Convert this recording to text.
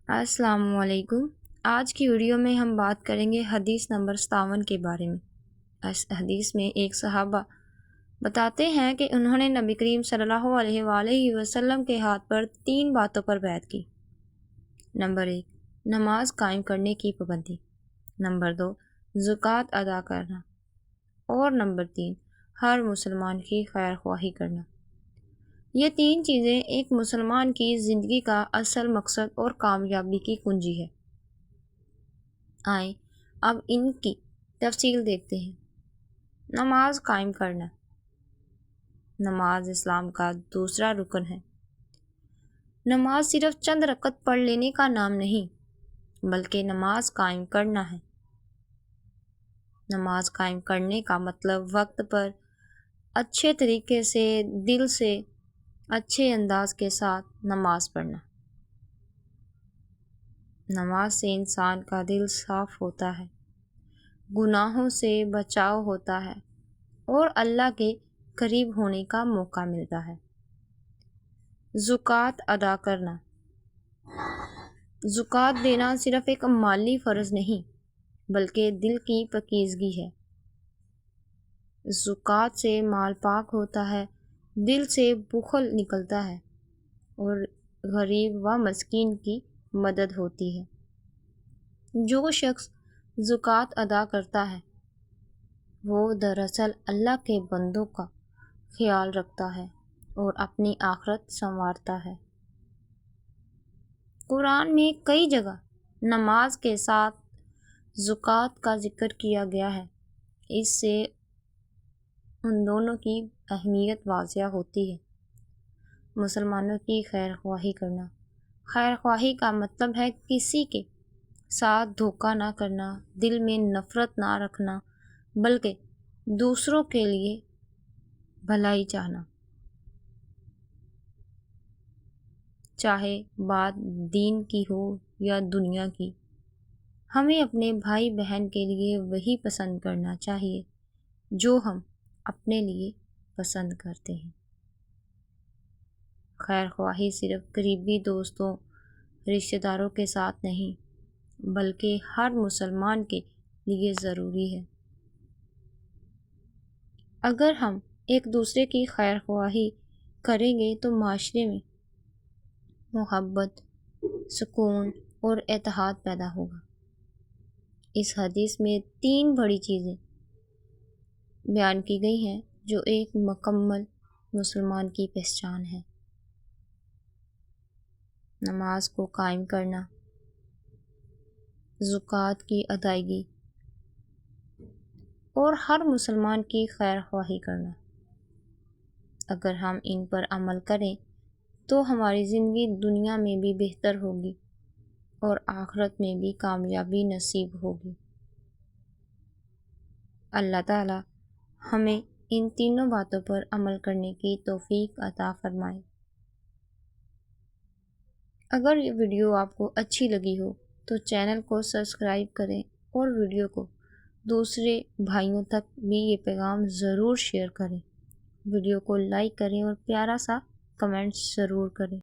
السلام علیکم۔ آج کی ویڈیو میں ہم بات کریں گے حدیث نمبر 57 کے بارے میں۔ اس حدیث میں ایک صحابہ بتاتے ہیں کہ انہوں نے نبی کریم صلی اللہ علیہ وآلہ وسلم کے ہاتھ پر 3 باتوں پر بیعت کی۔ نمبر 1، نماز قائم کرنے کی پابندی۔ نمبر 2، زکوٰۃ ادا کرنا۔ اور نمبر 3، ہر مسلمان کی خیر خواہی کرنا۔ یہ 3 چیزیں ایک مسلمان کی زندگی کا اصل مقصد اور کامیابی کی کنجی ہے۔ آئیں اب ان کی تفصیل دیکھتے ہیں۔ نماز قائم کرنا۔ نماز اسلام کا دوسرا رکن ہے۔ نماز صرف چند رکعت پڑھ لینے کا نام نہیں، بلکہ نماز قائم کرنا ہے۔ نماز قائم کرنے کا مطلب وقت پر، اچھے طریقے سے، دل سے، اچھے انداز کے ساتھ نماز پڑھنا۔ نماز سے انسان کا دل صاف ہوتا ہے، گناہوں سے بچاؤ ہوتا ہے اور اللہ کے قریب ہونے کا موقع ملتا ہے۔ زکوٰۃ ادا کرنا۔ زکوٰۃ دینا صرف ایک مالی فرض نہیں، بلکہ دل کی پاکیزگی ہے۔ زکوٰۃ سے مال پاک ہوتا ہے، دل سے بخل نکلتا ہے اور غریب و مسکین کی مدد ہوتی ہے۔ جو شخص زکوٰۃ ادا کرتا ہے وہ دراصل اللہ کے بندوں کا خیال رکھتا ہے اور اپنی آخرت سنوارتا ہے۔ قرآن میں کئی جگہ نماز کے ساتھ زکوٰۃ کا ذکر کیا گیا ہے۔ اس سے ان دونوں کی اہمیت واضح ہوتی ہے۔ مسلمانوں کی خیر خواہی کرنا۔ خیر خواہی کا مطلب ہے کسی کے ساتھ دھوکہ نہ کرنا، دل میں نفرت نہ رکھنا، بلکہ دوسروں کے لیے بھلائی چاہنا، چاہے بات دین کی ہو یا دنیا کی۔ ہمیں اپنے بھائی بہن کے لیے وہی پسند کرنا چاہیے جو ہم اپنے لیے پسند کرتے ہیں۔ خیر خواہی صرف قریبی دوستوں، رشتہ داروں کے ساتھ نہیں، بلکہ ہر مسلمان کے لیے ضروری ہے۔ اگر ہم ایک دوسرے کی خیر خواہی کریں گے تو معاشرے میں محبت، سکون اور اتحاد پیدا ہوگا۔ اس حدیث میں 3 بڑی چیزیں بیان کی گئی ہیں جو ایک مکمل مسلمان کی پہچان ہے۔ نماز کو قائم کرنا، زکوٰۃ کی ادائیگی اور ہر مسلمان کی خیر خواہی کرنا۔ اگر ہم ان پر عمل کریں تو ہماری زندگی دنیا میں بھی بہتر ہوگی اور آخرت میں بھی کامیابی نصیب ہوگی۔ اللہ تعالی ہمیں ان تینوں باتوں پر عمل کرنے کی توفیق عطا فرمائے۔ اگر یہ ویڈیو آپ کو اچھی لگی ہو تو چینل کو سبسکرائب کریں اور ویڈیو کو دوسرے بھائیوں تک بھی یہ پیغام ضرور شیئر کریں۔ ویڈیو کو لائک کریں اور پیارا سا کمنٹ ضرور کریں۔